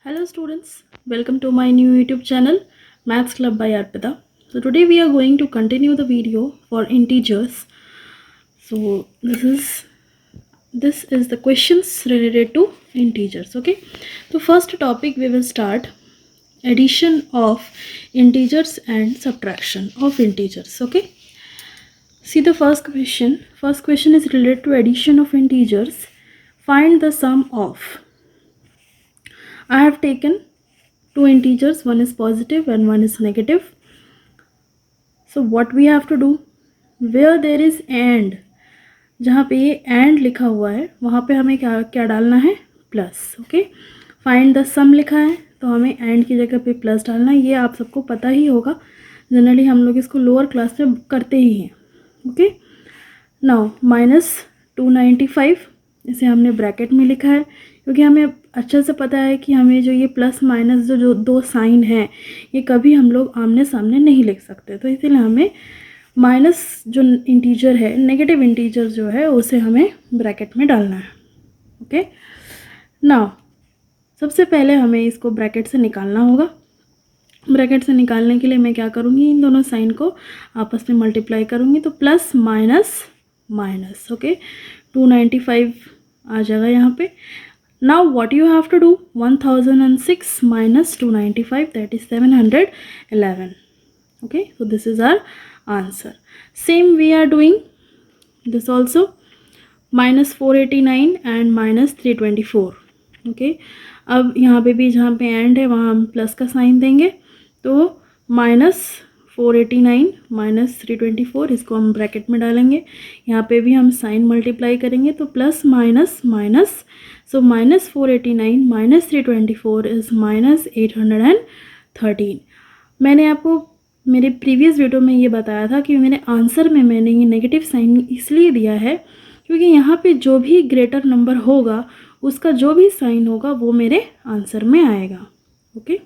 Hello students, welcome to my new YouTube channel Maths Club by Arpita. So today we are going to continue the video for integers. So this is the questions related to integers. Okay, so first topic we will start addition of integers and subtraction of integers. Okay, see the first question. First question is related to addition of integers. Find the sum of. I have taken two integers, one is positive and one is negative. So what we have to do, where there is and, जहाँ पे ये and लिखा हुआ है वहाँ पे हमें क्या क्या डालना है, प्लस. ओके, फाइंड द सम लिखा है तो हमें and की जगह पे प्लस डालना है. ये आप सबको पता ही होगा, जनरली हम लोग इसको लोअर क्लास में करते ही हैं. ओके, नाउ -295 इसे हमने ब्रैकेट में लिखा है क्योंकि हमें अच्छे से पता है कि हमें जो ये प्लस माइनस जो दो साइन हैं ये कभी हम लोग आमने सामने नहीं लिख सकते, तो इसीलिए हमें माइनस जो इंटीजर है, नेगेटिव इंटीजर जो है उसे हमें ब्रैकेट में डालना है. ओके, नाउ सबसे पहले हमें इसको ब्रैकेट से निकालना होगा. ब्रैकेट से निकालने के लिए मैं क्या करूँगी, इन दोनों साइन को आपस में मल्टीप्लाई करूँगी तो प्लस माइनस माइनस. ओके, 295 आ जाएगा यहाँ पे. Now what you have to do, 1006 minus 295, that is 711. Okay, so this is our answer. Same we are doing this also, minus 489 and minus 324. Okay, अब यहाँ पे भी जहाँ पे एंड है वहाँ हम प्लस का साइन देंगे तो माइनस 489 माइनस 324 इसको हम ब्रैकेट में डालेंगे. यहाँ पे भी हम साइन मल्टीप्लाई करेंगे तो plus minus minus, so minus 489 minus 324 is minus 813. मैंने आपको मेरे प्रीवियस वीडियो में ये बताया था कि मेरे आंसर में मैंने ये नेगेटिव साइन इसलिए दिया है क्योंकि यहाँ पे जो भी ग्रेटर नंबर होगा उसका जो भी साइन होगा वो मेरे आंसर में आएगा. Okay,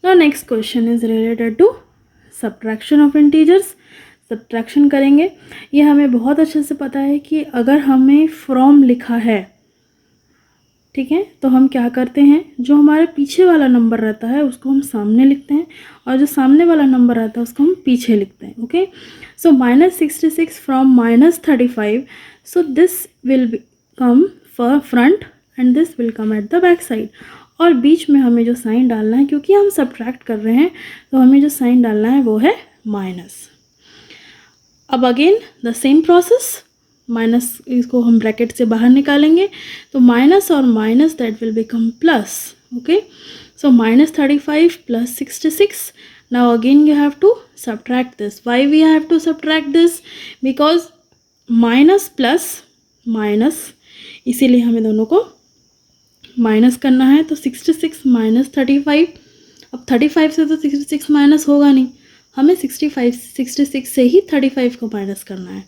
the next question is related to subtraction of integers. Subtraction करेंगे. ये हमें बहुत अच्छे से पता है कि अगर हमें फ्रॉम लिखा है, ठीक है, तो हम क्या करते हैं, जो हमारे पीछे वाला नंबर रहता है उसको हम सामने लिखते हैं और जो सामने वाला नंबर रहता है उसको हम पीछे लिखते हैं. Okay, so -66 from -35, so this will come front end this will come at the back side. और बीच में हमें जो साइन डालना है, क्योंकि हम सब्ट्रैक्ट कर रहे हैं तो हमें जो साइन डालना है वो है माइनस. अब again the same process, minus इसको हम ब्रैकेट से बाहर निकालेंगे तो माइनस और minus that will become plus. Okay, so -35 plus 66. Now again you have to subtract this. Why we have to subtract this, because minus plus minus, इसीलिए हमें दोनों को माइनस करना है. तो 66 माइनस 35, अब 35 से तो 66 माइनस होगा नहीं, हमें 66 से ही 35 को माइनस करना है.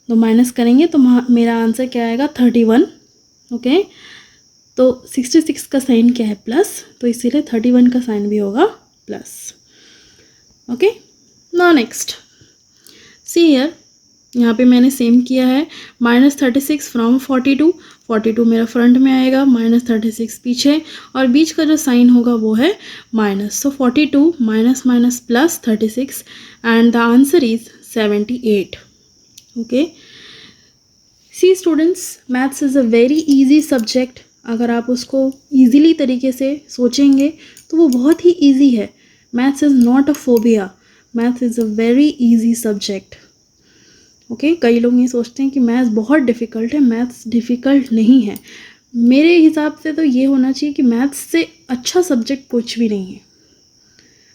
तो माइनस करेंगे तो मेरा आंसर क्या आएगा, 31. ओके, तो 66 का साइन क्या है, प्लस, तो इसीलिए 31 का साइन भी होगा plus. Okay, now next see here, यहाँ पे मैंने सेम किया है. -36 फ्रॉम 42 मेरा फ्रंट में आएगा, -36 पीछे, और बीच का जो साइन होगा वो है minus. So 42 minus minus plus 36 and the answer is 78. Okay, see students, maths is a very easy subject. अगर आप उसको ईजीली तरीके से सोचेंगे तो वो बहुत ही ईजी है. Maths is not a phobia, maths is a very easy subject. Okay, कई लोग ये सोचते हैं कि मैथ्स बहुत डिफ़िकल्ट है. मैथ्स डिफ़िकल्ट नहीं है. मेरे हिसाब से तो ये होना चाहिए कि मैथ्स से अच्छा सब्जेक्ट कुछ भी नहीं है.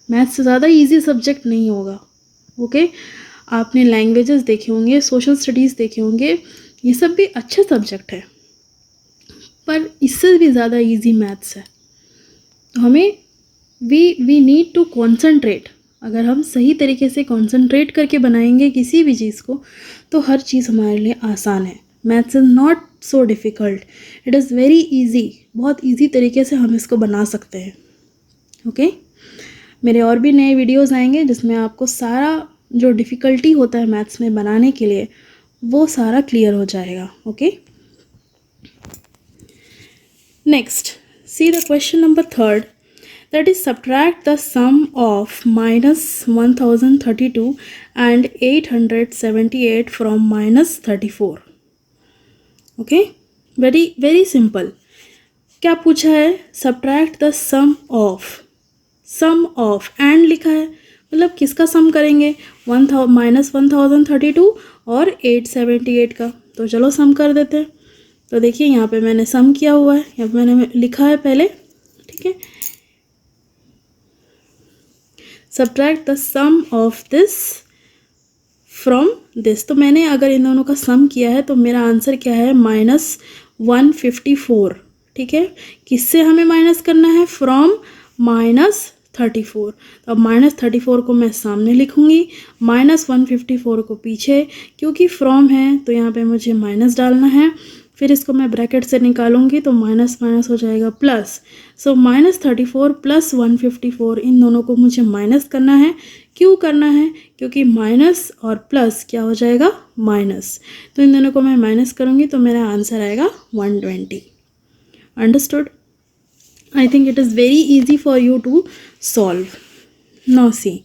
मैथ्स से ज़्यादा ईजी सब्जेक्ट नहीं होगा. ओके, आपने लैंग्वेजेस देखे होंगे, सोशल स्टडीज़ देखे होंगे, ये सब भी अच्छे सब्जेक्ट है, पर इससे भी ज़्यादा इजी मैथ्स है. तो हमें वी नीड टू कॉन्सेंट्रेट. अगर हम सही तरीके से कॉन्सेंट्रेट करके बनाएंगे किसी भी चीज़ को तो हर चीज़ हमारे लिए आसान है. Maths is not so difficult, it is very easy. बहुत ईजी तरीके से हम इसको बना सकते हैं. ओके, मेरे और भी नए वीडियोज़ आएंगे जिसमें आपको सारा जो डिफ़िकल्टी होता है मैथ्स में बनाने के लिए वो सारा क्लियर हो जाएगा. Okay, next See the question number 3rd, that is subtract the sum of minus 1032 and 878 from minus 34. Okay, very very simple. क्या पूछा है? Subtract the sum of and लिखा है, मतलब किसका सम करेंगे? माइनस 1032 और 878 का. तो चलो सम कर देते हैं. तो देखिए यहाँ पे मैंने सम किया हुआ है, यहाँ पे मैंने लिखा है पहले. ठीक है, subtract the sum of this from this. तो मैंने अगर इन दोनों का सम किया है तो मेरा आंसर क्या है? माइनस 154. ठीक है, किससे हमें माइनस करना है? From minus 34. तो अब माइनस 34 को मैं सामने लिखूंगी, माइनस 154 को पीछे. क्योंकि फ्रॉम है तो यहाँ पे मुझे माइनस डालना है. फिर इसको मैं ब्रैकेट से निकालूंगी तो माइनस माइनस हो जाएगा प्लस. सो माइनस 34 प्लस 154, इन दोनों को मुझे माइनस करना है. क्यों करना है? क्योंकि माइनस और प्लस क्या हो जाएगा? माइनस. तो इन दोनों को मैं माइनस करूँगी तो मेरा आंसर आएगा 120. Understood? I think it is very easy for you to solve. Now see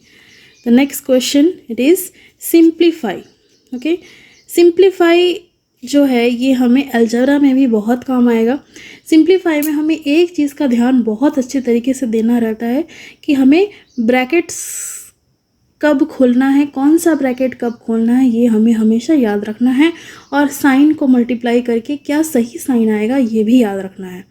the next question. It is simplify. Okay, simplify जो है ये हमें अलजेब्रा में भी बहुत काम आएगा. सिंप्लीफाई में हमें एक चीज़ का ध्यान बहुत अच्छे तरीके से देना रहता है कि हमें ब्रैकेट्स कब खोलना है, कौन सा ब्रैकेट कब खोलना है, ये हमें हमेशा याद रखना है. और साइन को मल्टीप्लाई करके क्या सही साइन आएगा ये भी याद रखना है.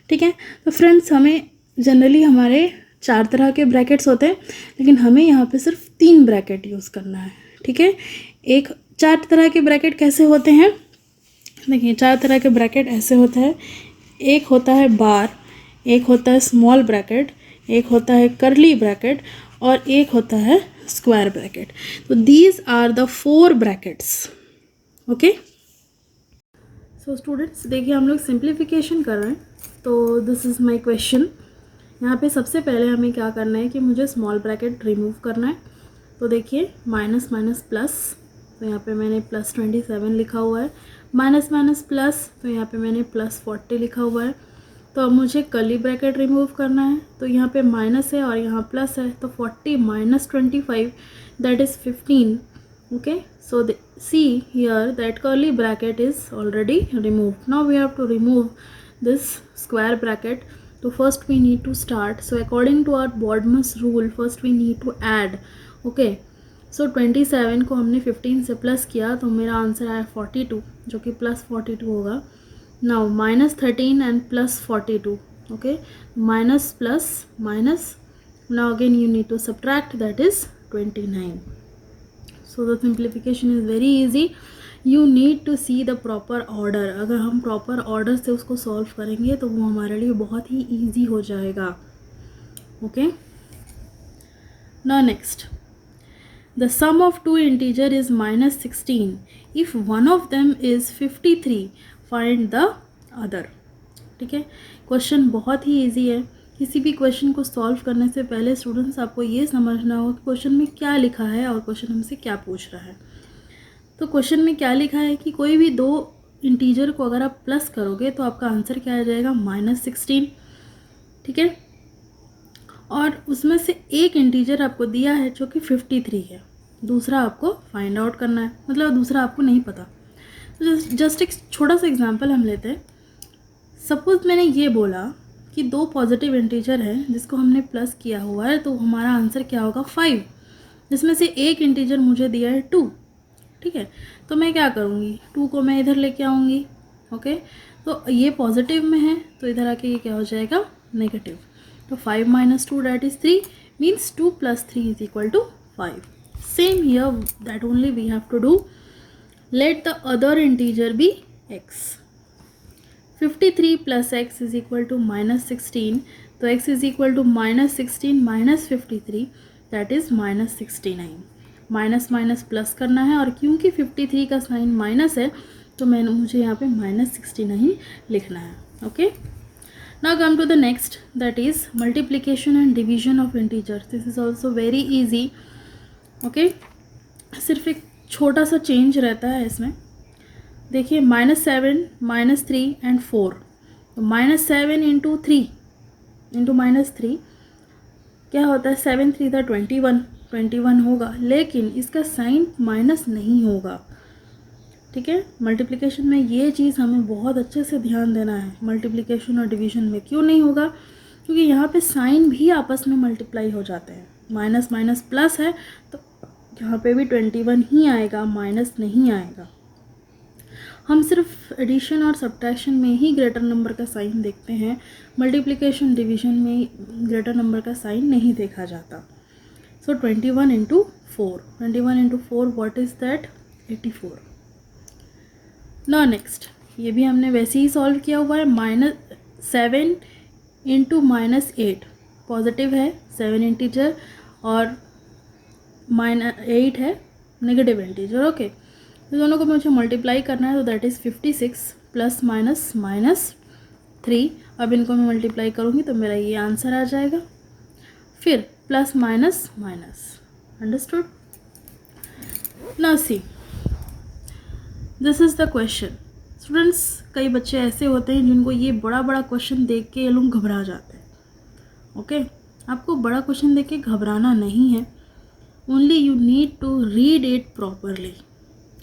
ठीक है, तो फ्रेंड्स हमें जनरली हमारे 4 तरह के ब्रैकेट्स होते हैं, लेकिन हमें यहाँ पे सिर्फ 3 ब्रैकेट यूज़ करना है. ठीक है, 4 तरह के ब्रैकेट कैसे होते हैं? देखिए 4 तरह के ब्रैकेट ऐसे होते हैं. एक होता है बार, एक होता है स्मॉल ब्रैकेट, एक होता है करली ब्रैकेट और एक होता है स्क्वायर ब्रैकेट. तो these are the 4 brackets. Okay, so students देखिए हम लोग सिंप्लीफिकेशन कर रहे हैं. तो दिस इज़ माई क्वेश्चन. यहाँ पे सबसे पहले हमें क्या करना है कि मुझे स्मॉल ब्रैकेट रिमूव करना है. तो देखिए माइनस माइनस प्लस, तो यहाँ पे मैंने प्लस 27 लिखा हुआ है. माइनस माइनस प्लस, तो यहाँ पे मैंने प्लस 40 लिखा हुआ है. तो अब मुझे कर्ली ब्रैकेट रिमूव करना है. तो यहाँ पे माइनस है और यहाँ प्लस है, तो 40 minus 25 that is 15. Okay, so see here that curly bracket is already removed. Now we have to remove this square bracket. So first we need to start. So according to our Bodmer's rule, first we need to add. Okay, so 27 को हमने 15 से plus किया तो मेरा answer आया 42, जो कि plus 42 होगा. Now minus 13 and plus 42. Okay, minus plus minus. Now again you need to subtract, that is 29. So the simplification is very easy. You need to see the proper order. अगर हम proper order से उसको solve करेंगे तो वो हमारे लिए बहुत ही easy हो जाएगा. Okay. Now next, the sum of two integer is minus 16. If one of them is 53, find the other. ठीक है, क्वेश्चन बहुत ही easy है. किसी भी क्वेश्चन को सॉल्व करने से पहले स्टूडेंट्स आपको ये समझना होगा कि क्वेश्चन में क्या लिखा है और क्वेश्चन हमसे क्या पूछ रहा है. तो क्वेश्चन में क्या लिखा है कि कोई भी 2 इंटीजर को अगर आप प्लस करोगे तो आपका आंसर क्या आ जाएगा? माइनस 16. ठीक है, और उसमें से एक इंटीजर आपको दिया है जो कि 53 है, दूसरा आपको फाइंड आउट करना है, मतलब दूसरा आपको नहीं पता. तो जस्ट एक छोटा सा एग्जाम्पल हम लेते हैं. सपोज मैंने ये बोला कि 2 पॉजिटिव इंटीजर है जिसको हमने प्लस किया हुआ है, तो हमारा आंसर क्या होगा? 5, जिसमें से एक इंटीजर मुझे दिया है 2. ठीक है, तो मैं क्या करूँगी? 2 को मैं इधर लेके आऊँगी. ओके, तो ये पॉजिटिव में है तो इधर आके ये क्या हो जाएगा? नेगेटिव. तो 5 minus 2 that is 3, means 2 plus 3 is equal to 5. Same here, that only we have to do. Let the other integer be x. 53 plus x is equal to minus 16. तो x is equal to minus 16 minus 53, that is minus 69. Minus minus plus करना है और क्योंकि 53 का sign minus है तो मुझे यहाँ पे minus 69 लिखना है. Okay, now come to the next, that is multiplication and division of integers. This is also very easy. Okay, सिर्फ एक छोटा सा चेंज रहता है इसमें. देखिए -7, -3 एंड 4. तो -7 इंटू 3 इंटू -3 क्या होता है, 7 3 था 21 होगा, लेकिन इसका साइन माइनस नहीं होगा। ठीक है, मल्टीप्लिकेशन में ये चीज़ हमें बहुत अच्छे से ध्यान देना है। मल्टीप्लिकेशन और डिवीजन में क्यों नहीं होगा, क्योंकि यहाँ पे साइन भी आपस में मल्टीप्लाई हो जाते हैं। माइनस माइनस प्लस है तो यहाँ पे भी 21 ही आएगा, माइनस नहीं आएगा। हम सिर्फ एडिशन और सब्ट्रैक्शन में ही ग्रेटर नंबर का साइन देखते हैं, मल्टीप्लिकेशन डिवीजन में ग्रेटर नंबर का साइन नहीं देखा जाता। सो 21 इंटू 4 व्हाट इज़ दैट, 84। ना नेक्स्ट, ये भी हमने वैसे ही सॉल्व किया हुआ है। -7 इंटू -8 पॉजिटिव है, 7 इंटीजर, और -8 है नेगेटिव इंटीजर। ओके, तो दोनों को मुझे मल्टीप्लाई करना है, तो दैट इज़ 56 प्लस माइनस -3। अब इनको मैं मल्टीप्लाई करूँगी तो मेरा ये आंसर आ जाएगा, फिर plus minus minus. Understood? Now see, this is the question. Students, कई बच्चे ऐसे होते हैं जिनको ये बड़ा बड़ा क्वेश्चन देख के ये लोग घबरा जाते हैं। ओके, आपको बड़ा क्वेश्चन देख के घबराना नहीं है, only you need to read it properly.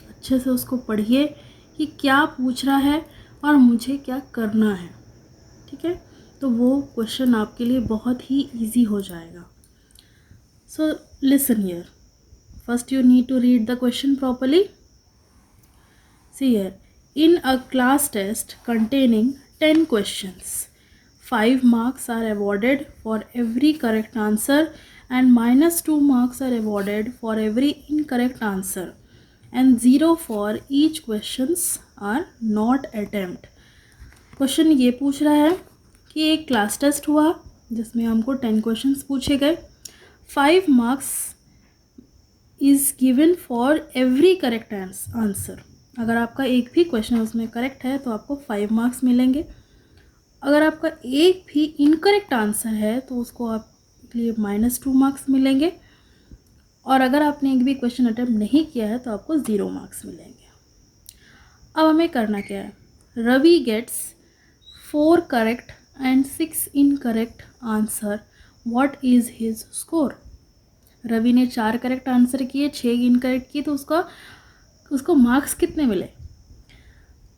अच्छे से उसको पढ़िए कि क्या पूछ रहा है और मुझे क्या करना है। ठीक है, तो वो क्वेश्चन आपके लिए बहुत ही ईजी हो जाएगा। So listen here, first you need to read the question properly. See here, in a class test containing 10 questions, 5 marks are awarded for every correct answer and -2 marks are awarded for every incorrect answer and 0 for each questions are not attempt. Question ये पूछ रहा है कि एक class test हुआ जिसमें हमको 10 questions पूछे गए, 5 marks is given for every correct answer. अगर आपका एक भी क्वेश्चन उसमें करेक्ट है तो आपको 5 मार्क्स मिलेंगे। अगर आपका एक भी इनकरेक्ट आंसर है तो उसको आपके लिए -2 मार्क्स मिलेंगे, और अगर आपने एक भी क्वेश्चन अटेम्प्ट नहीं किया है तो आपको 0 मार्क्स मिलेंगे। अब हमें करना क्या है, Ravi gets 4 correct and 6 incorrect answer, what is his score. Ravi ने 4 करेक्ट आंसर किए, 6 इनकरेक्ट किए, तो उसको मार्क्स कितने मिले।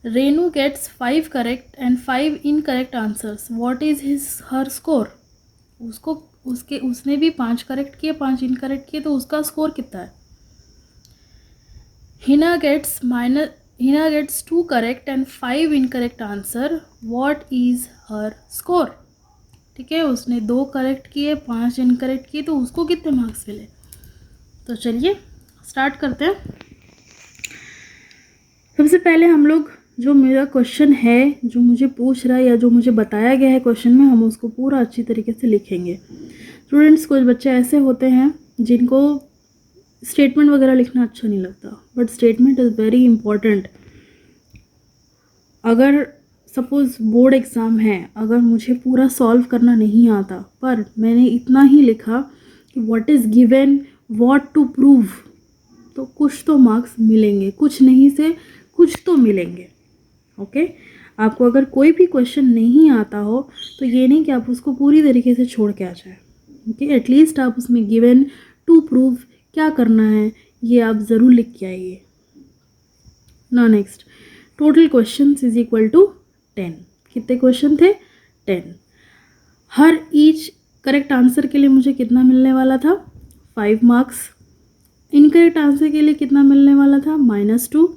Renu gets 5 correct and 5 incorrect answers, what is her score. उसने भी 5 करेक्ट किए, 5 इनकरेक्ट किए, तो उसका स्कोर कितना है। Hina gets 2 correct and 5 incorrect answer, what is her score. ठीक है, उसने 2 करेक्ट किए, 5 इनकरेक्ट किए, तो उसको कितने मार्क्स मिले। तो चलिए स्टार्ट करते हैं। सबसे पहले हम लोग, जो मेरा क्वेश्चन है, जो मुझे पूछ रहा है या जो मुझे बताया गया है क्वेश्चन में, हम उसको पूरा अच्छी तरीके से लिखेंगे। स्टूडेंट्स, कुछ बच्चे ऐसे होते हैं जिनको स्टेटमेंट वगैरह लिखना अच्छा नहीं लगता, but statement is very important. अगर सपोज़ बोर्ड एग्ज़ाम है, अगर मुझे पूरा सॉल्व करना नहीं आता पर मैंने इतना ही लिखा कि what is given, what to prove, तो कुछ तो मार्क्स मिलेंगे, कुछ नहीं से कुछ तो मिलेंगे। ओके, आपको अगर कोई भी क्वेश्चन नहीं आता हो तो ये नहीं कि आप उसको पूरी तरीके से छोड़ के आ जाए। ओके, एटलीस्ट आप उसमें गिवन, टू प्रूव क्या करना है ये आप ज़रूर लिख के आइए। ना next, total questions is equal to 10। कितने क्वेश्चन थे, 10। हर ईच करेक्ट आंसर के लिए मुझे कितना मिलने वाला था, 5 मार्क्स। इनकरेक्ट आंसर के लिए कितना मिलने वाला था, -2।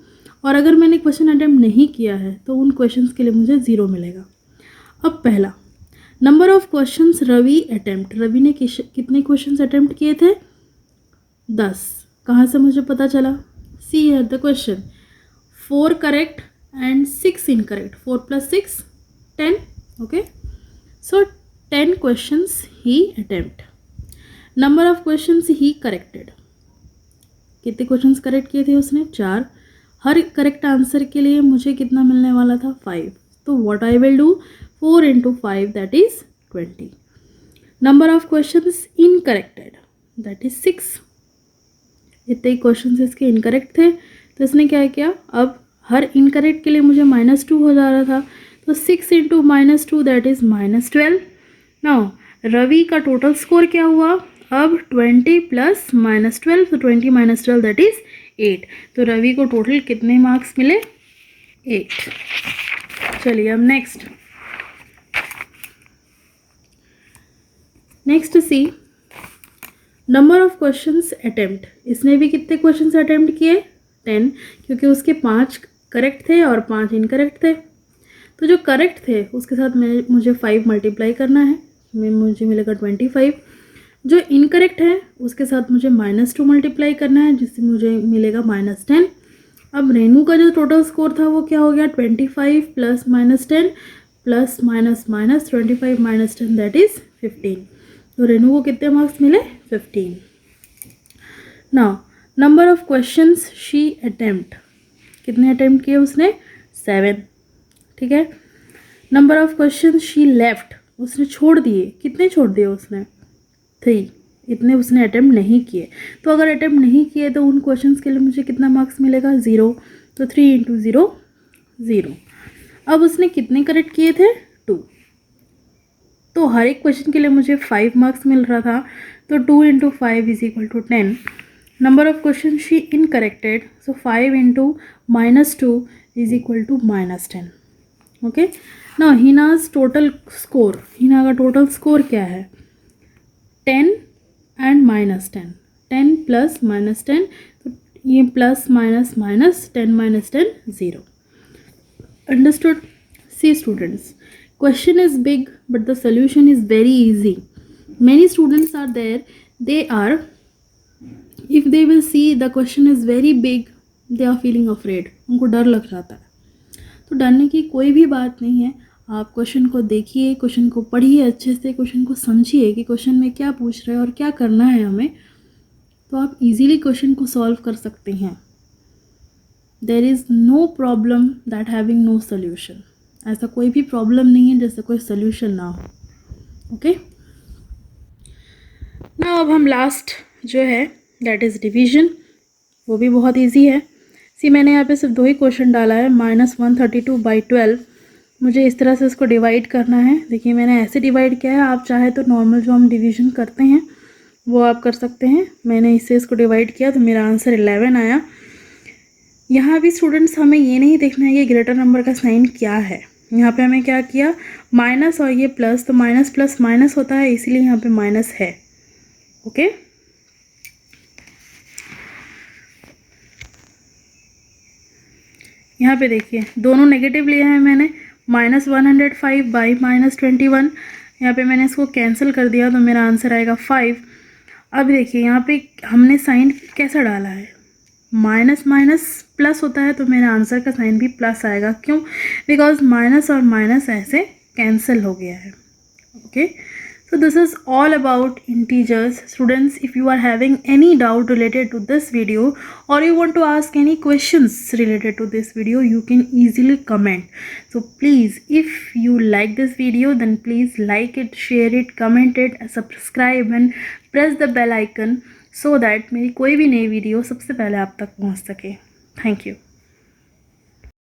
और अगर मैंने क्वेश्चन अटेम्प्ट नहीं किया है तो उन क्वेश्चंस के लिए मुझे 0 मिलेगा। अब पहला, number of questions Ravi attempt, Ravi ने कितने क्वेश्चंस अटेम्प्ट किए थे, 10। कहाँ से मुझे पता चला, see here the question, 4 correct and 6 incorrect, 4 plus 6 10. Okay, so 10 questions he attempt. Number of questions he corrected, कितने क्वेश्चंस करेक्ट किए थे उसने, 4। हर करेक्ट आंसर के लिए मुझे कितना मिलने वाला था, 5। तो what I will do, 4 into 5 that is 20. Number of questions incorrected, that is 6। इतने क्वेश्चंस इसके इनकरेक्ट थे, तो इसने क्या किया, अब हर इनकरेक्ट के लिए मुझे -2 हो जा रहा था, तो 6 into -2 that is -12। Now Ravi का टोटल स्कोर क्या हुआ, अब 20 प्लस -12, तो 20 - 12 दैट इज 8। तो रवि को टोटल कितने मार्क्स मिले, 8। चलिए अब next see number of questions attempt. इसने भी कितने क्वेश्चंस अटेम्प्ट किए, 10, क्योंकि उसके 5 करेक्ट थे और 5 इनकरेक्ट थे। तो जो करेक्ट थे उसके साथ मुझे 5 मल्टीप्लाई करना है, मुझे मिलेगा 25। जो इनकरेक्ट है उसके साथ मुझे -2 मल्टीप्लाई करना है, जिससे मुझे मिलेगा -10। अब रेनू का जो टोटल स्कोर था वो क्या हो गया, 25 plus -10 plus minus minus 25 - 10 that is 15। तो रेनू को कितने मार्क्स मिले, 15। Now number of questions she attempt, कितने अटेम्प्ट किए उसने, 7। ठीक है। Number of question she left, उसने छोड़ दिए, कितने छोड़ दिए उसने, 3। इतने उसने अटेम्प्ट नहीं किए। तो अगर अटेम्प्ट नहीं किए तो उन क्वेश्चंस के लिए मुझे कितना मार्क्स मिलेगा, 0। तो 3 × 0 0। अब उसने कितने करेक्ट किए थे, 2। तो हर एक क्वेश्चन के लिए मुझे 5 मार्क्स मिल रहा था। तो 2 × 5 = 10। Number of question she incorrected, so 5 × -2 = -10। Okay. Now Hina's total score, Hina का टोटल स्कोर क्या है, 10 एंड -10, 10 प्लस -10, तो ये plus minus minus 10 - 10 0। Understood. See students, question is big but the solution is very easy. Many students are there, they are, if they will see the question is very big, they are feeling afraid, उनको डर लग जाता है। तो डरने की कोई भी बात नहीं है। आप क्वेश्चन को देखिए, क्वेश्चन को पढ़िए अच्छे से, क्वेश्चन को समझिए कि क्वेश्चन में क्या पूछ रहे हैं और क्या करना है हमें, तो आप इजीली क्वेश्चन को सॉल्व कर सकते हैं। There is no problem that having no solution. ऐसा कोई भी प्रॉब्लम नहीं है जैसे कोई सोल्यूशन ना हो। ओके। ना अब हम लास्ट जो है दैट इज़ डिवीजन, वो भी बहुत इजी है। सी मैंने यहाँ पे सिर्फ 2 ही क्वेश्चन डाला है, -132/12। मुझे इस तरह से इसको डिवाइड करना है। देखिए मैंने ऐसे डिवाइड किया है, आप चाहे तो नॉर्मल जो हम डिवीजन करते हैं वो आप कर सकते हैं। मैंने इससे इसको डिवाइड किया तो मेरा आंसर 11 आया। यहाँ भी स्टूडेंट्स हमें ये नहीं देखना है कि ग्रेटर नंबर का साइन क्या है। यहाँ पे हमें क्या किया, माइनस और ये प्लस, तो माइनस प्लस माइनस होता है, इसीलिए यहाँ पे माइनस है। ओके। यहाँ पे देखिए दोनों नेगेटिव लिया है मैंने, -105/-21। यहाँ पे मैंने इसको कैंसिल कर दिया तो मेरा आंसर आएगा 5। अब देखिए यहाँ पे हमने साइन कैसा डाला है, माइनस माइनस प्लस होता है, तो मेरा आंसर का साइन भी प्लस आएगा। क्यों, बिकॉज माइनस और माइनस ऐसे कैंसिल हो गया है। Okay. So this is all about integers. Students, if you are having any doubt related to this video or you want to ask any questions related to this video, you can easily comment. So please, if you like this video, then please like it, share it, comment it, subscribe and press the bell icon so that मेरी कोई भी नई video सबसे पहले आप तक पहुंच सके। Thank you.